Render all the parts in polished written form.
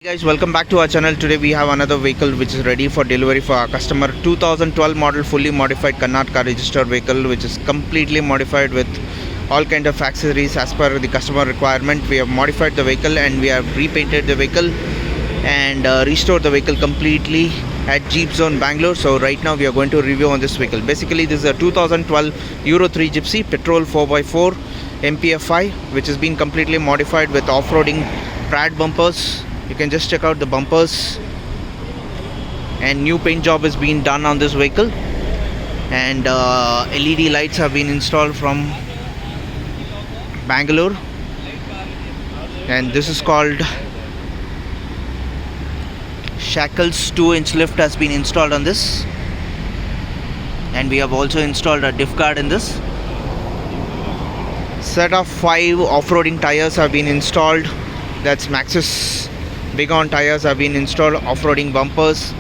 Hey guys, welcome back to our channel. Today we have another vehicle which is ready for delivery for our customer. 2012 model fully modified Karnataka registered vehicle which is completely modified with all kind of accessories as per the customer requirement. We have modified the vehicle and we have repainted the vehicle and restored the vehicle completely at JeepZone Bangalore. So right now we are going to review on this vehicle. Basically this is a 2012 Euro 3 Gypsy Petrol 4x4 Mpfi which has been completely modified with off-roading Prad bumpers. You can just check out the bumpers, and new paint job is being done on this vehicle, and LED lights have been installed from Bangalore, and this is called Shackles 2-inch lift has been installed on this, and we have also installed a diff guard in this. Set of 5 off-roading tires have been installed. That's Maxxis Big On tires have been installed. Off-roading bumpers,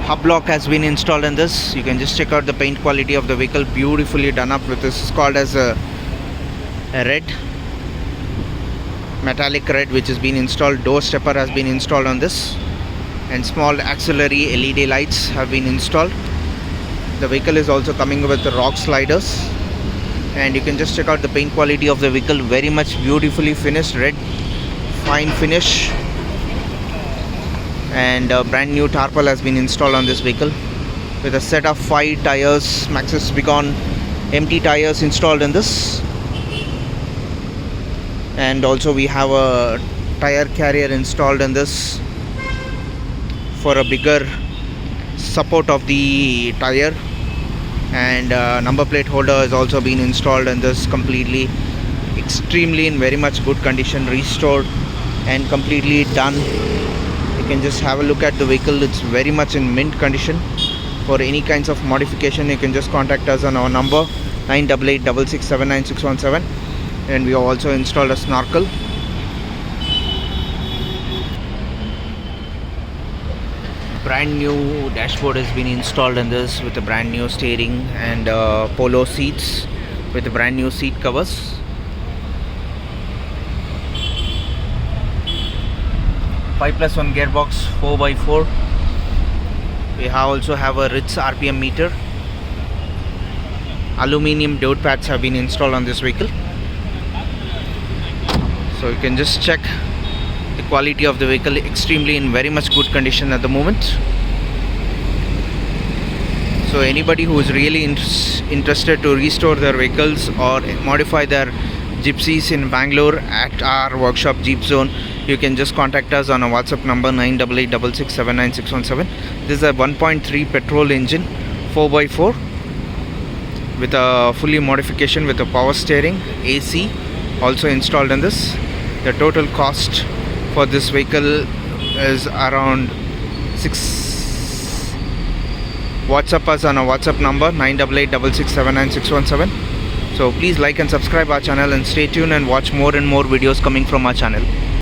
hub lock has been installed in this. You can just check out the paint quality of the vehicle, beautifully done up with this. Is called as a red, metallic red, which has been installed. Door stepper has been installed on this, and small auxiliary LED lights have been installed. The vehicle is also coming with the rock sliders, and you can just check out the paint quality of the vehicle, very much beautifully finished, red fine finish, and a brand new tarpaul has been installed on this vehicle with a set of 5 tires, Maxxis Big On empty tires installed in this, and also we have a tire carrier installed in this for a bigger support of the tire, and number plate holder has also been installed in this, completely extremely in very much good condition, restored and completely done. You can just have a look at the vehicle. It's very much in mint condition. For any kinds of modification you can just contact us on our number 9886679617, and we have also installed a snorkel. Brand new dashboard has been installed in this with a brand new steering and polo seats with a brand new seat covers. (5+1) gearbox 4x4. We also have a Ritz RPM meter. Aluminium door pads have been installed on this vehicle, so you can just check the quality of the vehicle, extremely in very much good condition at the moment. So anybody who is really interested to restore their vehicles or modify their gypsies in Bangalore at our workshop JeepZone, you can just contact us on a WhatsApp number 9886679617. This is a 1.3 petrol engine 4x4 with a fully modification with a power steering, AC also installed in this. The total cost for this vehicle is around 6. WhatsApp us on a WhatsApp number 9886679617. So please like and subscribe our channel and stay tuned and watch more and more videos coming from our channel.